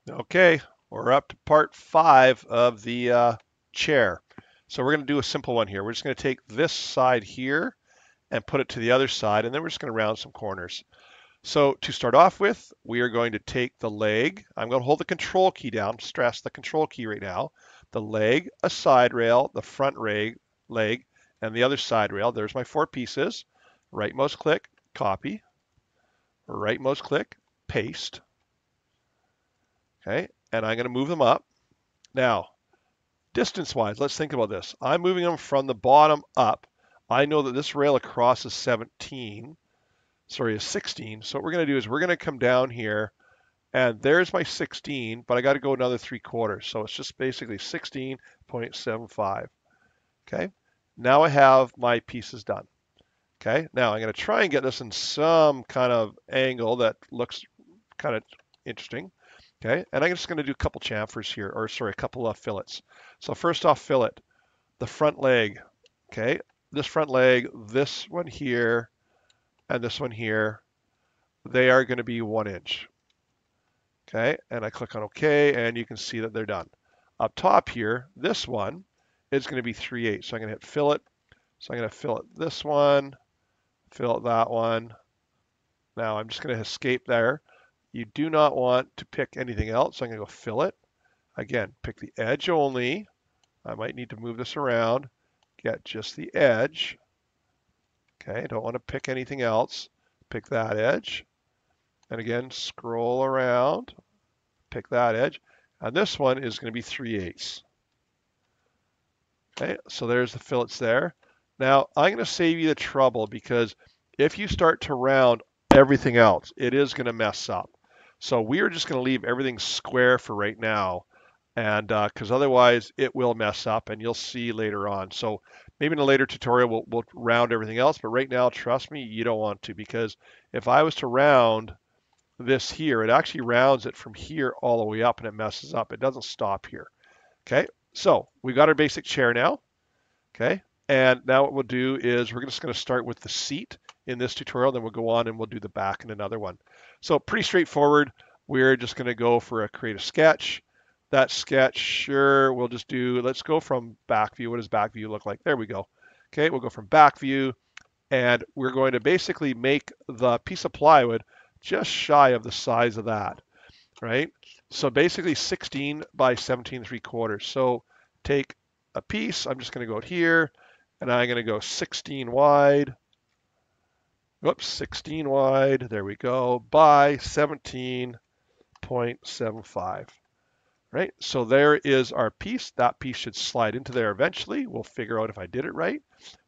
Okay, we're up to part 5 of the chair. So we're going to do a simple one here. We're just going to take this side here and put it to the other side, and then we're just going to round some corners. So to start off with, we are going to take the leg. I'm going to hold the control key down, stress the control key right now. The leg, a side rail, the front leg, and the other side rail. There's my 4 pieces. Right mouse click, copy. Right mouse click, paste. Okay, and I'm going to move them up. Now, distance-wise, let's think about this. I'm moving them from the bottom up. I know that this rail across is 16. So what we're going to do is we're going to come down here, and there's my 16, but I got to go another 3/4. So it's just basically 16.75. Okay. Now I have my pieces done. Okay. Now I'm going to try and get this in some kind of angle that looks kind of interesting. Okay. And I'm just going to do a couple chamfers here, or sorry, a couple of fillets. So first off, fillet, the front leg. Okay. This front leg, this one here, and this one here, they are going to be 1 inch. Okay, and I click on OK, and you can see that they're done. Up top here, this one is going to be 3/8. So I'm going to hit fillet. So I'm going to fillet this one, fillet that one. Now I'm just going to escape there. You do not want to pick anything else. So I'm going to go fillet. Again, pick the edge only. I might need to move this around. Get just the edge. Okay, I don't want to pick anything else. Pick that edge. And again, scroll around. Pick that edge. And this one is going to be 3/8. Okay, so there's the fillets there. Now, I'm going to save you the trouble because if you start to round everything else, it is going to mess up. So we are just going to leave everything square for right now, and because otherwise it will mess up, and you'll see later on. So maybe in a later tutorial we'll round everything else, but right now, trust me, you don't want to, because if I was to round this here, it actually rounds it from here all the way up, and it messes up. It doesn't stop here. Okay, so we got our basic chair now. Okay, and now what we'll do is we're just going to start with the seat in this tutorial, then we'll go on and we'll do the back in another one. So pretty straightforward. We're just going to go for a create a sketch. That sketch, sure, we'll just do, let's go from back view. What does back view look like? There we go. Okay, we'll go from back view, and we're going to basically make the piece of plywood just shy of the size of that, right? So basically 16 by 17 3/4. So take a piece, I'm just going to go here, and I'm going to go 16 wide. Whoops, 16 wide, there we go, by 17.75. Right, so there is our piece. That piece should slide into there eventually. We'll figure out if I did it right.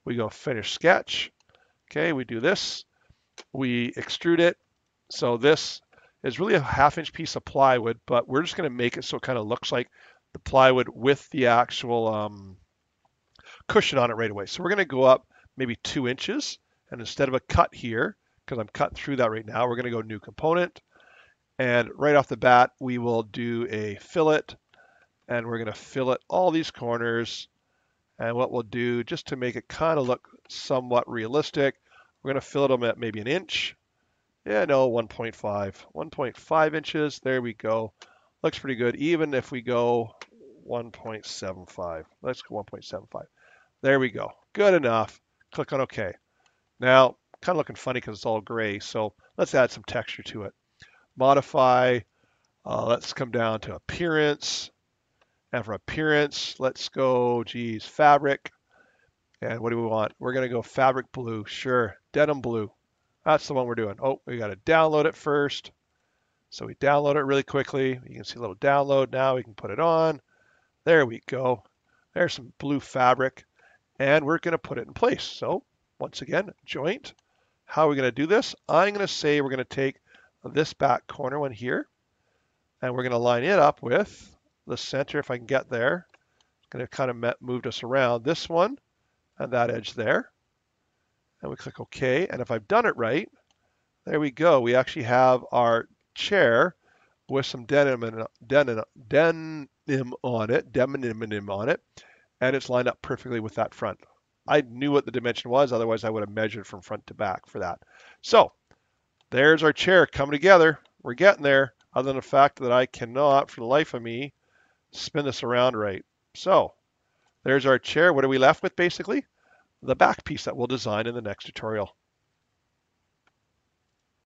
We go finish sketch. Okay, we do this. We extrude it. So this is really a 1/2 inch piece of plywood, but we're just going to make it so it kind of looks like the plywood with the actual cushion on it right away. So we're going to go up maybe 2 inches, and instead of a cut here, because I'm cutting through that right now, we're going to go new component. And right off the bat, we will do a fillet, and we're going to fillet all these corners. And what we'll do, just to make it kind of look somewhat realistic, we're going to fillet them at maybe 1 inch. Yeah, no, 1.5 inches. There we go. Looks pretty good. Even if we go 1.75, let's go 1.75. There we go. Good enough. Click on OK. Now, kind of looking funny because it's all gray, so let's add some texture to it. Modify. Let's come down to appearance. And for appearance, let's go, geez, fabric. And what do we want? We're going to go fabric blue. Sure, denim blue. That's the one we're doing. Oh, we got to download it first. So we download it really quickly. You can see a little download now. We can put it on. There we go. There's some blue fabric. And we're going to put it in place. So once again, joint. How are we going to do this? I'm going to say we're going to take this back corner one here, and we're going to line it up with the center if I can get there. It's going to kind of move us around this one and that edge there. And we click OK. And if I've done it right, there we go. We actually have our chair with some denim on it, and it's lined up perfectly with that front. I knew what the dimension was, otherwise I would have measured from front to back for that. So there's our chair coming together. We're getting there. other than the fact that I cannot, for the life of me, spin this around right. So there's our chair. What are we left with basically? The back piece that we'll design in the next tutorial.